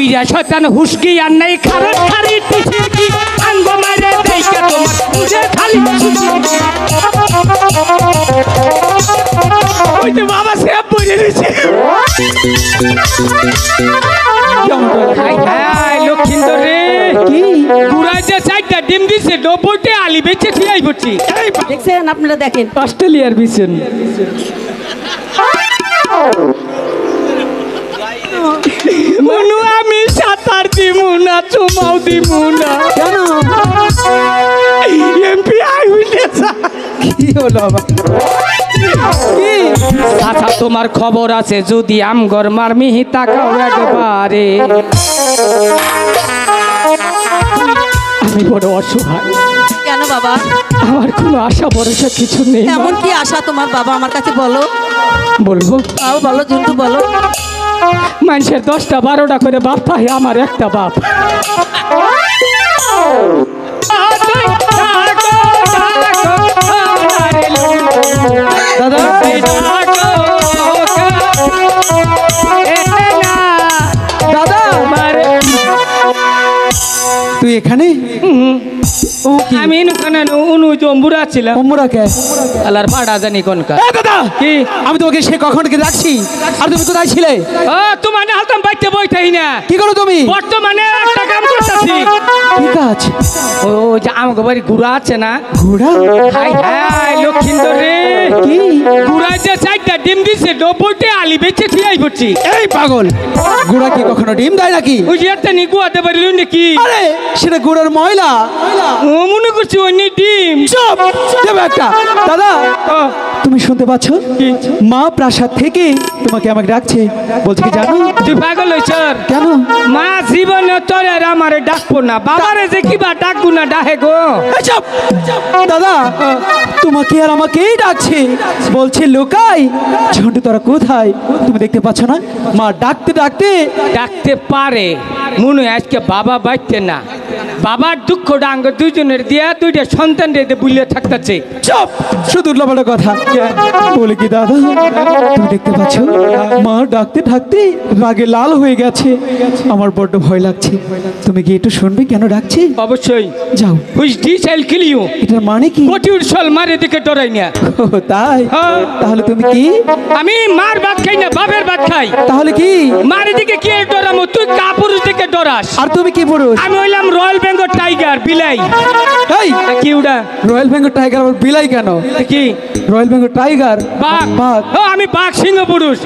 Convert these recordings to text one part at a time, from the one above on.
বুইরা শয়তান হুস্কি আর নাই খারে খারি টিচির কি আনবো মারে দেইকা তোমার বুঝে খালি ওই তো বাবা সব বুঝে নিছে লক্ষিন্দর রে কি পুরাই যে চাইটা ডিম দিছে ডবলতে আলি বেচে খিয়াই পড়ছি দেখছেন আপনারা দেখেন অস্ট্রেলিয়ার বিছন মনু আমি সাঁতার দিমু না চুমাও দিমু না কেন এমপি আই হইলে কি হলো আবার আচ্ছা তোমার খবর আছে যদি আমগর মার মিহি তাকাও একবারে আমি বড় অসহায় কেন বাবা আমার কোনো আশা ভরসা কিছু নেই এমন কি আশা তোমার বাবা আমার কাছে বলো বলবো তাও বলো ঝন্টু বলো মানুষের 10টা 12টা করে বাপ পাই আমার একটা বাপ দাদা দাদা তুই এখানে আমি উনু জম্বুরা ছিলাম ওমরা কে আলার পাড়া জানি কোনকার দাদা কি আমি তোমাকে সে কখন থেকে ডাকছি আর তুমি কোথায় ছিলে ও তোমার না হালতাম বাইতে বইতাই না কি করো তুমি বর্তমানে একটা কাম করতেছি কি কাজ ও যে আমাকে বাড়ি ঘুরা আছে না ঘোড়া হাই হাই লক্ষিন্দর রে কি ঘুরা যে চাইটা ডিম দিছে ডবলতে আলি বেচে খিয়াই পড়ছি এই পাগল ঘোড়া কি কখনো ডিম দেয় নাকি ওই যে একটা নিগুয়াতে পারিল নাকি আরে সেটা ঘোড়ার ময়লা ও মনে করছি অন্য ডিম চুপ দেবে একটা দাদা তুমি শুনতে পাচ্ছ মা প্রাসাদ থেকে তোমাকে আমাকে ডাকছে বলছে কি জানো তুই পাগল হইছ কেন মা জীবনে তোরে আর আমারে ডাকবো না বাবারে যে কিবা ডাকবো না ডাহে গো এই চুপ দাদা তোমাকে আর আমাকেই ডাকছে বলছে লোকাই ঝন্টু তোরা কোথায় তুমি দেখতে পাচ্ছ না মা ডাকতে ডাকতে ডাকতে পারে মনে হয় আজকে বাবা বাইতে না বাবার দুঃখ ডাঙ্গ দুজনের দিয়া দুইটা সন্তান রেতে বুলিয়ে থাকতেছে চুপ শুধু উল্লাপাল্টা কথা বলে কি দাদা তুমি দেখতে পাচ্ছ মা ডাকতে ডাকতে রাগে লাল হয়ে গেছে আমার বড্ড ভয় লাগছে তুমি কি একটু শুনবে কেন ডাকছে অবশ্যই যাও হুইচ ডিসাইল কিলিও এটার মানে কি কোটি উৎসল মারে দিকে ডরাই না ও, তাই হ্যাঁ। তাহলে তুমি কি আমি মার ভাত খাই না বাপের ভাত খাই তাহলে কি মার দিকে কি ডরামো তুই কাপুরুষ দিকে ডরাস আর তুমি কি পুরুষ আমি হইলাম রয়্যাল বেঙ্গল টাইগার বিলাই এই কি উড়া রয়্যাল বেঙ্গল টাইগার আবার বিলাই কেন কি রয়্যাল বেঙ্গল টাইগার বাঘ বাঘ ও আমি বাঘ সিংহ পুরুষ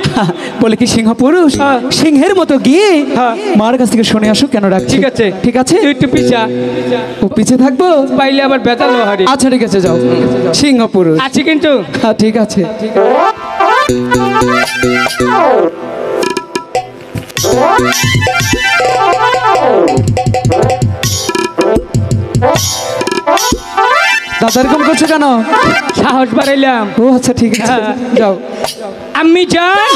বলে কি সিংহ পুরুষ হ্যাঁ। সিংহের মতো গিয়ে হ্যাঁ। মার কাছ থেকে শুনে আসো কেন ডাকছে ঠিক আছে ঠিক আছে তুই একটু পিছা ও পিছে থাকবো পাইলে আবার বেতাল হারি আচ্ছা ঠিক আছে যাও সিংহ পুরুষ আছে কিন্তু হ্যাঁ ঠিক আছে দাদা এরকম করছো কেন সাহস বাড়াইলাম ও আচ্ছা ঠিক আছে হ্যাঁ। যাও আমি যাই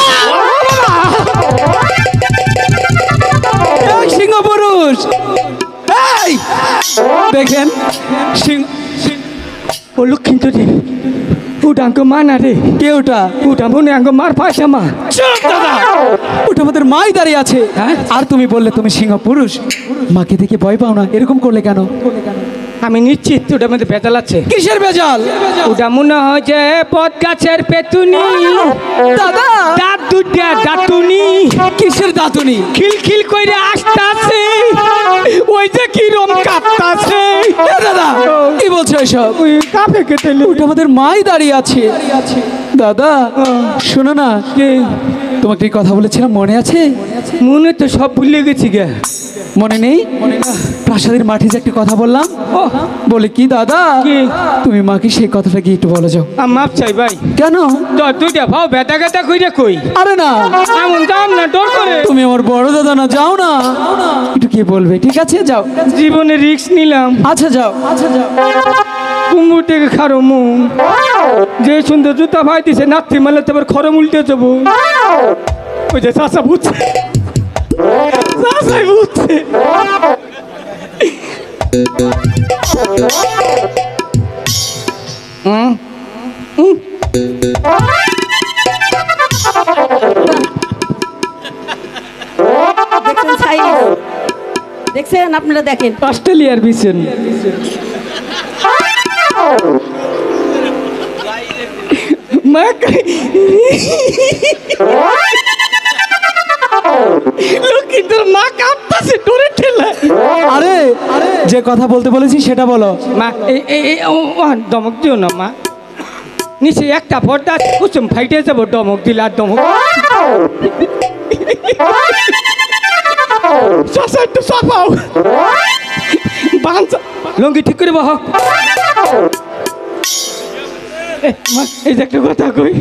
এই সিংহ পুরুষ এই দেখেন সিংহ ও লক্ষ্মী রে উঠাঙ্ক মা না রে কে ওটা উঠা মনে আঙ্গ মার পাশা মা চুপ দাদা ওটা আমাদের মাই দাঁড়িয়ে আছে হ্যাঁ? আর তুমি বললে তুমি সিংহ পুরুষ মাকে দেখে ভয় পাও না এরকম করলে কেন আমি নিশ্চিত ওটার মধ্যে বেতাল আছে কিসের বেজাল ওটা মনে হয় যে পদ গাছের পেতুনি দাদা দাঁত দুটা দাঁতুনি কিসের দাঁতুনি খিলখিল কইরে আসতাছে ওই যে কিরম কাঁপতাছে এ দাদা কি বলছো এসব ওই কাঁপে কেটেলে ওটা আমাদের মাই দাঁড়িয়ে আছে দাদা শোনো না তোমাকে এই কথা বলেছিলাম মনে আছে মনে তো সব ভুলে গেছি গে মনে নেই প্রাসাদের মাঠে যে একটা কথা বললাম বলে কি দাদা কি? তুমি মাকে সেই কথাটা কি একটু বলে যাও মাপ চাই ভাই কেন তো দুইটা ভাও বেটা গেটা কইরে কই আরে না এমন দাম না ডর করে তুমি আমার বড় দাদা না যাও না একটু কি বলবে ঠিক আছে যাও জীবনে রিস্ক নিলাম আচ্ছা যাও কুমুর থেকে খারো মুখ যে সুন্দর জুতা ভাই দিছে নাতি মারলে তো আবার খরম উল্টে যাবো ওই যে চাষা বুঝছে চাষাই বুঝছে দেখছেন সাইজ দেখছেন আপনারা দেখেন অস্ট্রেলিয়ার বিছেন মা লোকে তোর মা কাঁপতাছে ডরে ঠেলা আরে যে কথা বলতে বলেছি সেটা বলো। মা দমক দিও না মা নিচে একটা পর্দা কুসুম ফাইটে যাবো দমক দিলে আর দমক একটু সাফাও লঙ্গি ঠিক করে বহ এই যে একটা কথা কই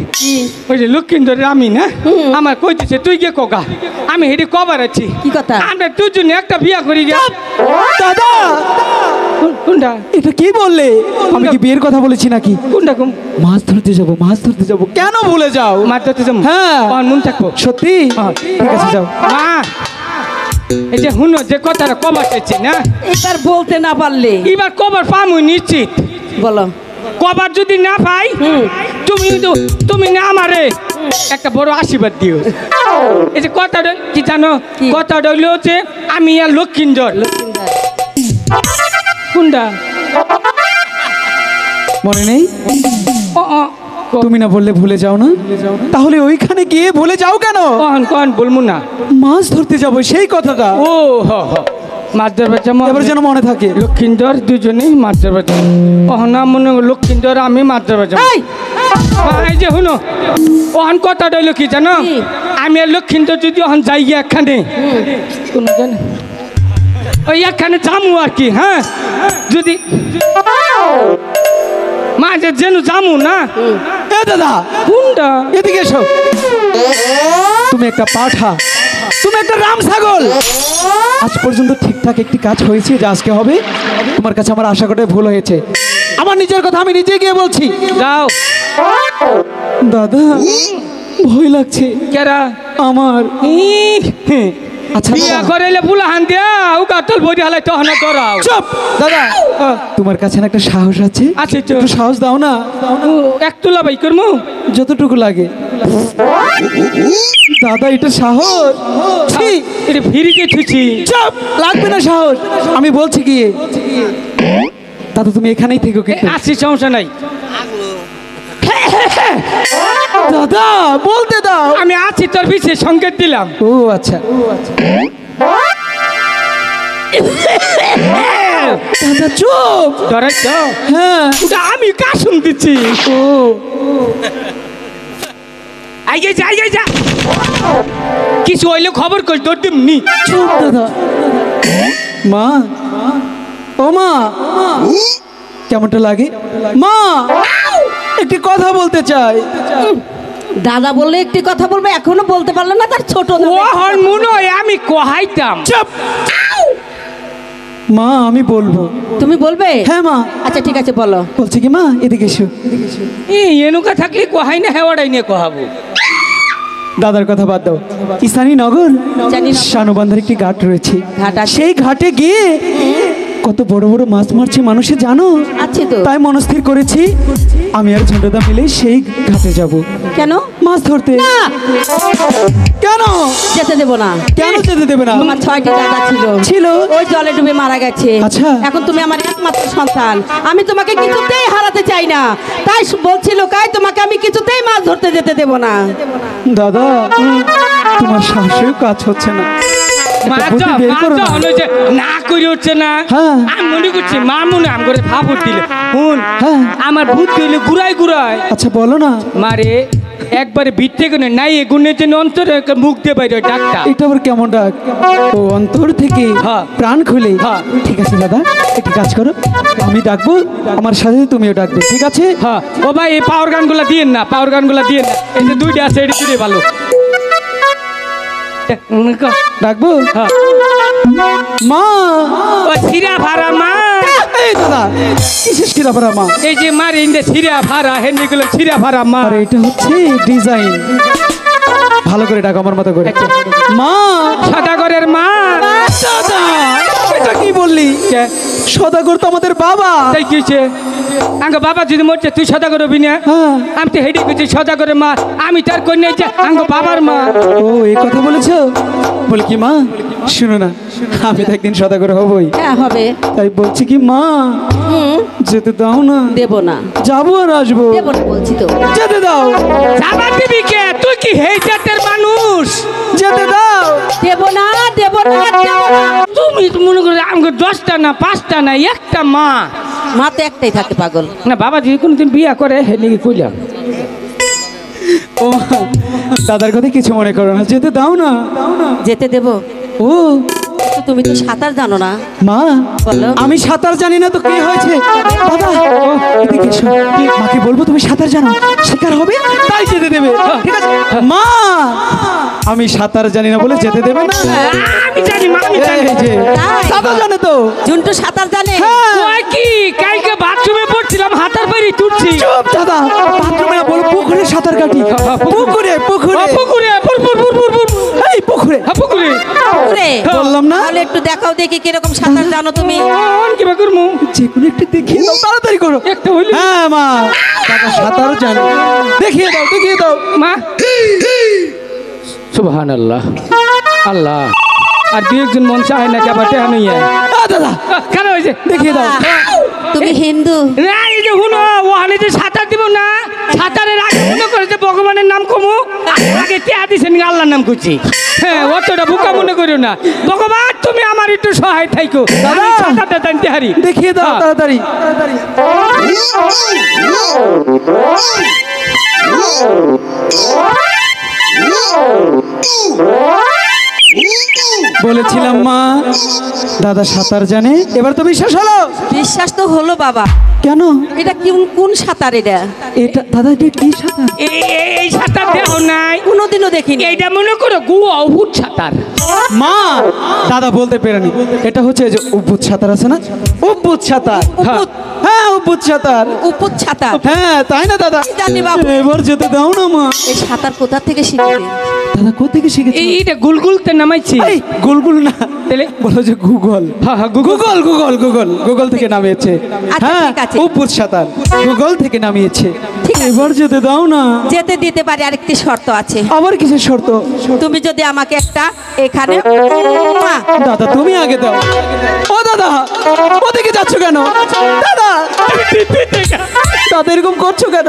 ওই যে লক্ষ্মীন্দরের আমি না আমার কইতেছে তুই কে কোকা আমি হেঁটে কবার আছি কি কথা? আমরা দুজনে একটা বিয়া করি গে দাদা কোনটা এটা কি বললে? আমি কি বিয়ের কথা বলেছি নাকি? কোনটা কম মাছ ধরতে যাবো কেন ভুলে যাও? মার ধরতে যাবো হ্যাঁ। মন থাকবো সত্যি? হ্যাঁ। ঠিক আছে যাও। মা এই যে হুনো যে কথাটা কবার চাইছি না এবার বলতে না পারলে এবার কবার পামু নিশ্চিত বলো কবার যদি না পাই তুমি না আমারে একটা বড় আশীর্বাদ দিও এই যে কথাটা কি জানো কি? কথাটা হইলো যে আমি আর লক্ষ্মীন্দর কোনটা মনে নেই? ও ও তুমি না বললে ভুলে যাও না? তাহলে ওইখানে গিয়ে ভুলে যাও কেন? কখন বলবো না মাছ ধরতে যাবো সেই কথাটা ও হ মাছ ধরবার যেমন এবার যেন মনে থাকে। লক্ষ্মীন্দর দুজনেই মাছ ধরবার যাবো না মনে হয় লক্ষ্মীন্দর আমি মাছ ধরবার যাবো এই এই যে শুনো ওখান কথাটা হইলো কি জানো কি? আমি আর লক্ষ্মীন্দর যদি ওখান যাই গিয়ে একখানে কোনো জানে ওই একখানে জামু আর কি হ্যাঁ যদি মা যে যেন জামু না এ দাদা কোনটা এদিকে এসো। তুমি একটা পাঠা, তুমি একটা রাম ছাগল। আজ পর্যন্ত ঠিকঠাক একটি কাজ হয়েছে যে আজকে হবে? তোমার কাছে আমার আশা করে ভুল হয়েছে। আমার নিজের কথা আমি নিজে গিয়ে বলছি। যাও দাদা ভয় লাগছে কেরা আমার। আচ্ছা বিয়া দাদা, করাইলে বুলাহান দিয়া ও কাতল বই হালাই তখন করাও চুপ দাদা। তোমার কাছে না একটা সাহস আছে? আছে তো। একটু সাহস দাও না, এক তুলা বাই করমু যতটুকু লাগে। দাদা এটা সাহস? ছি, এটা ফিরিকে থুছি চুপ, লাগবে না সাহস। আমি বলছি গিয়ে দাদা তুমি এখানেই থেকো কিন্তু। আসি সমস্যা নাই দাদা বলতে দাও। আমি আছি তোর পিছিয়ে সংকেত দিলাম ও আচ্ছা দাদা চুপ। ধরাই তো হ্যাঁ ওটা আমি কাশুন দিচ্ছি ও আইগে যা কিছু হইলে খবর কই তোর দিমনি চুপ দাদা। মা, ও মা, কেমনটা লাগে? মা একটি কথা বলতে চাই। দাদা বললে একটি কথা বলবে, এখনো বলতে পারলো না, তার ছোট ও হন মনে হয় আমি কোহাইতাম চুপ। মা আমি বলবো। তুমি বলবে? হ্যাঁ মা। আচ্ছা ঠিক আছে বলো। বলছি কি মা এদিকে এসো। এই এনুকা থাকলে কোহাই না হেওয়াটাই নিয়ে কোহাবো দাদার কথা বাদ দাও। ইসানি নগর জানি না। শানুবান্ধার একটি ঘাট রয়েছে। ঘাট আছে। সেই ঘাটে গিয়ে কত বড় বড় মাছ মারছে মানুষে জানো? আছে তো। তাই মনস্থির করেছি আমি আর ঝন্ডুদা মিলে সেই ঘাটে যাব কেন? মাছ ধরতে। না, কেন যেতে দেবো না। কেন যেতে দেবে না? আমার 6টি দাদা ছিল। ওই জলে ডুবে মারা গেছে। আচ্ছা। এখন তুমি আমার একমাত্র সন্তান, আমি তোমাকে কিছুতেই হারাতে চাই না। তাই বলছিল কাই তোমাকে আমি কিছুতেই মাছ ধরতে যেতে দেবো না। দাদা তোমার সাহসেও কাজ হচ্ছে না। একটা বুদ্ধি বের করো না। না করে উঠছে না হ্যাঁ। আমি মনে করছি মা মনে আম করে ফাফুর দিলে শুন হ্যাঁ। আমার ভূত দিলে ঘুরাই আচ্ছা বলো না। মারে একবারে ভিত্তে করে নাই এগুনের জন্য অন্তর মুখ দিয়ে বাইরে ডাক্তার এটা আবার কেমন ডাক? ও অন্তর থেকে হ্যাঁ। প্রাণ খুলে। হ্যাঁ। ঠিক আছে দাদা একটি কাজ করো, আমি ডাকবো আমার সাথে তুমিও ডাকবে, ঠিক আছে? হ্যাঁ ও ভাই এই পাওয়ার গানগুলা দিয়েন না, পাওয়ার গানগুলা দিয়েন না, এই যে দুইটা আছে এটি দুটোই ভালো ডাকবো। হ্যাঁ মা, ও সিরা ভাড়া মা এই দাদা কিসের শিরাপাড়া মা? এই যে মার ইন্দে সিরা ভাড়া হেন্দি গুলো সিরা ভাড়া মা আরে এটা হচ্ছে ডিজাইন, ভালো করে ডাকো আমার মতো করে। মা, সদাগরের মা দাদা এটা কি বললি? সদাগর তো আমাদের বাবা। তাই কিছে আঙ্গ বাবা যদি মরছে তুই সদাগর হবি না? হ্যাঁ। আমি তো হেঁটে গেছি সদাগরের মা, আমি তার কন্যা যে আঙ্গ বাবার মা। ও এই কথা বলেছো? বলে কি মা শুনো না, আমি তো একদিন সদাগর হবই, হ্যাঁ হবে। তাই বলছি কি মা, হুম, যেতে দাও না। দেব না, যাবো আর আসবো, দেব না বলছি তো। যেতে দাও, যাবার দিবি কে? তুই কি হেই জাতের মানুষ? যেতে দাও। দেব না, দেব না, দেব না। তুমি তো মনে করো আমাকে 10টা না 5টা না একটা মা। মা তো একটাই থাকে পাগল। না বাবা যদি কোনোদিন বিয়া করে হে নাকি কইলাম। ও মা, দাদার কথা কিছু মনে করো না, যেতে দাও না। যেতে দেব। ও তো তুমি তো সাঁতার জানো না। মা, বলো। আমি সাঁতার জানি না তো কি হয়েছে? দাদা ও, এদিকে এসো। মাকে বলবো তুমি সাঁতার জানো, শিকার হবে তাই যেতে দেবে, ঠিক আছে? মা, আমি সাঁতার জানি না বলে যেতে দেবে না? আমি জানি মা, আমি জানি। এই যে, তাই? সাঁতার জানে তো? জুন্টু সাঁতার জানে? হ্যাঁ। ওই কি কালকে বাথরুমে পড়ছিলাম, হাতার বাইরে তুলছি। চুপ দাদা, বাথরুমে না, বলো পুকুরে সাঁতার কাটি। পুকুরে পুকুরে পুকুরে পুর পুর পুর পুর পুর। এই পুকুরে। পুকুরে পুকুরে? বললাম না? তাহলে একটু দেখাও দেখি কিরকম সাঁতার জানো তুমি। কি বা করমু? যে কোনো একটু দেখিয়ে দাও, তাড়াতাড়ি করো। একটা হইলো। হ্যাঁ মা, দাদা সাঁতার জানে, দেখিয়ে দাও, দেখিয়ে দাও। মা সুবহানাল্লাহ, আল্লাহ আর দুই একজন মন চায় না কেবা টেহা নইয়া। দাদা কেন হয়েছে? দেখিয়ে দাও। তুমি হিন্দু? না এই যে হুনো ওখানে যে সাঁতার দিব না, সাঁতারের আগে মনে করে যে ভগবানের নাম কমু, আগে টেহা দিছেন আল্লাহর নাম করছি। হ্যাঁ অতটা বোকা মনে করো না। ভগবান তুমি আমার একটু সহায় থাইকো, আমি সাঁতারটা জানতে হারি। দেখিয়ে দাও হ্যাঁ। তাড়াতাড়ি। বলেছিলাম মা, দাদা সাঁতার জানে, এবার তো বিশ্বাস হলো? বিশ্বাস তো হলো বাবা। কেন? এটা কি কোন সাঁতার এটা? এটা দাদা, এটা কি সাঁতার? এই সাঁতার দেহ নাই, কোনোদিনও দেখিনি। এইটা মনে করো গুয়া অভূত সাঁতার। মা, দাদা বলতে পেরেনি, এটা হচ্ছে যে উদ্ভুত সাঁতার আছে না, উদ্ভুত সাঁতার। উপুত? হ্যাঁ উদ্ভুত সাঁতার। উপুত সাঁতার? হ্যাঁ তাই না দাদা? জানি বাবু। এবার যেতে দাও না মা। এই সাঁতার কোথা থেকে শিখলে? দাদা কোথেকে শিখেছি? এইটা গুলগুলতে নামাইছি। এই গুলগুল না, তাহলে বলো যে গুগল। হ্যাঁ হ্যাঁ Google. Google Google Google Google থেকে নামিয়েছে। আচ্ছা, হ্যাঁ ঠিক আছে। উদ্ভুত সাঁতার গুগল থেকে নামিয়েছে। ঠিক আছে। এবার যেতে দাও না। যেতে দিতে পারি, আরেকটি শর্ত আছে। আবার কিসের শর্ত? তুমি যদি আমাকে একটা এখানে মা, দাদা তুমি আগে দাও। ও দাদা, ওদিকে যাচ্ছ কেন? দাদা, দাদা এরকম করছো কেন?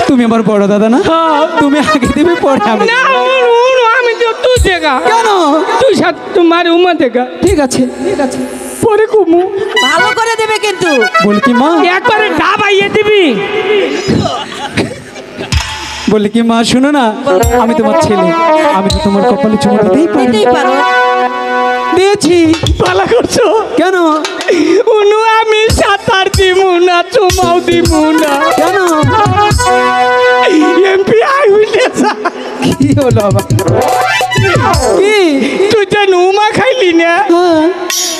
তুমি আমার বড় দাদা না, তুমি আগে দিবে পরে আমি। না আমি তো তুই দেখা কেন? তুই সাথ তোমার উমা দেখা ঠিক আছে ঠিক আছে, পরে কুমু ভালো করে দেবে কিন্তু। বলি কি মা, একবারে ডাবাইয়ে দিবি। বলি কি মা, শুনো না, আমি তোমার ছেলে, আমি তো তোমার কপালে চুমু দিতেই পারি। দিতেই পারো। দিয়েছি। পালা করছো কেন? উনু আমি সাঁতার দিমু না, চুমাও দিমু না। কেন? এমপি আই হইলে কি হলো আবার? কি? তুই যেন উমা খাইলি না, হ্যাঁ,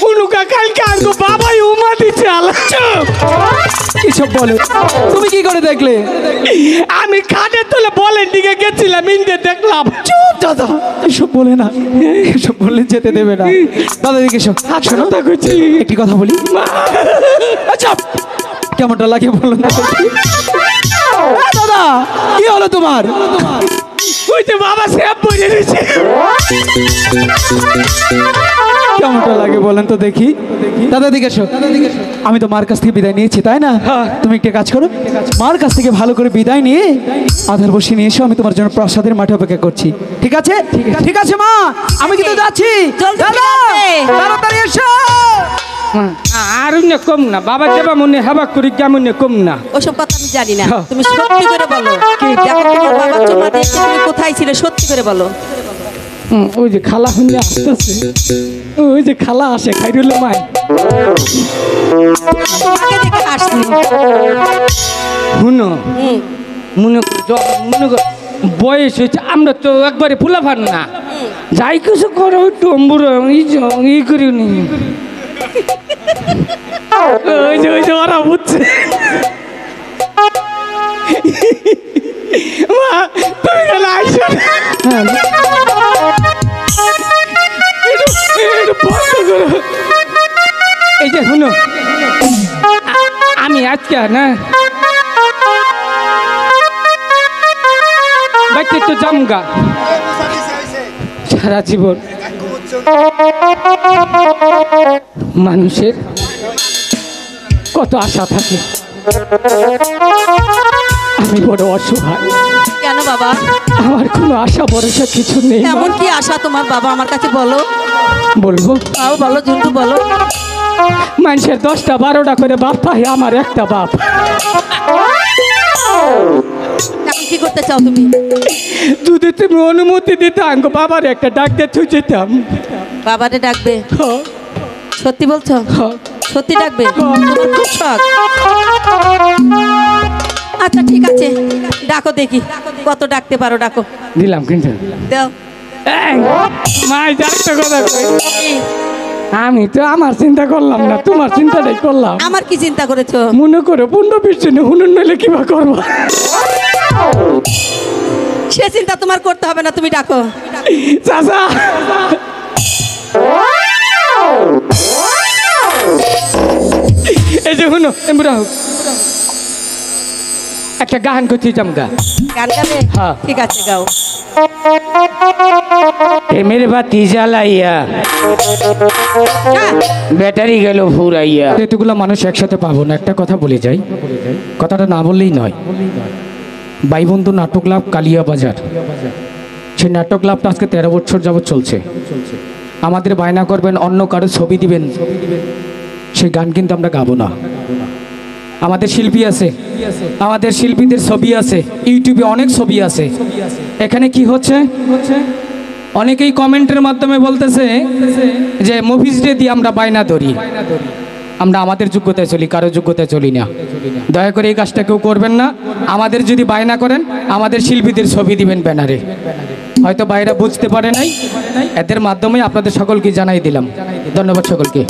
উনুকা কালকে আনকো বাবাই উমা দিচ্ছে। আল্লাহ চুপ। এসব বলে তুমি কি করে দেখলে? আমি খাটের তলে বলের দিকে গেছিলাম, ইন্দে দেখলাম। চুপ দাদা, এসব বলে না, এসব বললে যেতে দেবে না। দাদা দিকে এসো, শোনো একটি কথা বলি। আচ্ছা কেমনটা লাগে বলো না দেখি। দাদা কি হলো তোমার? ওই তো বাবা স্যাপ বলে দিয়েছে। কেমনটা লাগে বলেন তো দেখি। দাদা দিকে এসো। আমি তো মার কাছ থেকে বিদায় নিয়েছি তাই না? তুমি একটা কাজ করো, মার কাছ থেকে ভালো করে বিদায় নিয়ে আধার বসে নিয়ে এসো, আমি তোমার জন্য প্রসাদের মাঠে অপেক্ষা করছি। ঠিক আছে? ঠিক আছে মা, আমি কিন্তু যাচ্ছি। জলদি দাদা ফিরে আসবে। তাড়াতাড়ি এসো। আর কম না বাবা যাবা মনে হাবা করি কেমন কম না। ওসব কথা আমি জানি না, হ্যাঁ। তুমি সত্যি করে বলো। দেখো তোমার বাবা চুমা দিয়েছে, তুমি কোথায় ছিলে, সত্যি করে বলো। ওই যে খালা শুনলে আসতেছে, ওই যে খালা আসে খাইরুল মাই। তোমাকে দেখে আসছি। শুনো হুম, মনে মনে কর বয়স হয়েছে, আমরা তো একবারে ফুলাফান না, যাই কিছু করো একটু অম্বুর ই করি নি। ওই যে ওরা বুঝছে। মা তুমি গেলে আইসো না। একটু বন্ধ করো। এই যে শুনো, আমি আজকে না বাইতে তো জামগা সারা জীবন, মানুষের কত আশা থাকে, আমি বড় অসহায়, কেন বাবা? আমার কোনো আশা ভরসা কিছু নেই। এমন কি আশা তোমার বাবা? আমার কাছে বলো। বলবো তাও বলো ঝন্টু, বলো। মানুষের 10টা 12টা করে বাপ পায়, আমার একটা বাপ। এখন কি করতে চাও তুমি? যদি তুমি অনুমতি দিতে আঙ্গ বাবার একটা ডাক দিয়ে তুই যেতাম। বাবারে ডাকবে? সত্যি বলছো? সত্যি ডাকবে? তোমার খুব শখ। আচ্ছা ঠিক আছে, ডাকো দেখি কত ডাকতে পারো, ডাকো। দিলাম কিন্তু দাও। এই, মাই ডাকতে কথা কই। আমি তো আমার চিন্তা করলাম না, তোমার চিন্তাটাই করলাম। আমার কি চিন্তা করেছো? মনে করো 15-20 জনে হুনুন নইলে কিবা করবো। সে চিন্তা তোমার করতে হবে না, তুমি ডাকো। চাচা এই যে হুনো এমরা একটা গান করছি জামগা। গান গাবে? হ্যাঁ। ঠিক আছে, গাও। প্রেমের বাতি জ্বালাইয়া হ্যাঁ। ব্যাটারি গেল ফুরাইয়া। এতগুলো মানুষ একসাথে পাবো না, একটা কথা বলে যাই, কথাটা না বললেই নয়। বাইবন্ধু নাটক ক্লাব কালিয়া বাজার, সেই নাটক ক্লাবটা আজকে 13 বছর যাবৎ চলছে। আমাদের বায়না করবেন, অন্য কারো ছবি দিবেন, সেই গান কিন্তু আমরা গাবো না। আমাদের শিল্পী আছে, আমাদের শিল্পীদের ছবি আছে, ইউটিউবে অনেক ছবি আছে। এখানে কি হচ্ছে, অনেকেই কমেন্টের মাধ্যমে বলতেছে যে মুভিজ ডে দিয়ে আমরা বায়না ধরি। আমরা আমাদের যোগ্যতায় চলি, কারো যোগ্যতায় চলি না। দয়া করে এই কাজটা কেউ করবেন না। আমাদের যদি বায়না করেন, আমাদের শিল্পীদের ছবি দিবেন ব্যানারে। হয়তো বাইরে বুঝতে পারে নাই, এদের মাধ্যমে আপনাদের সকলকে জানাই দিলাম। ধন্যবাদ সকলকে।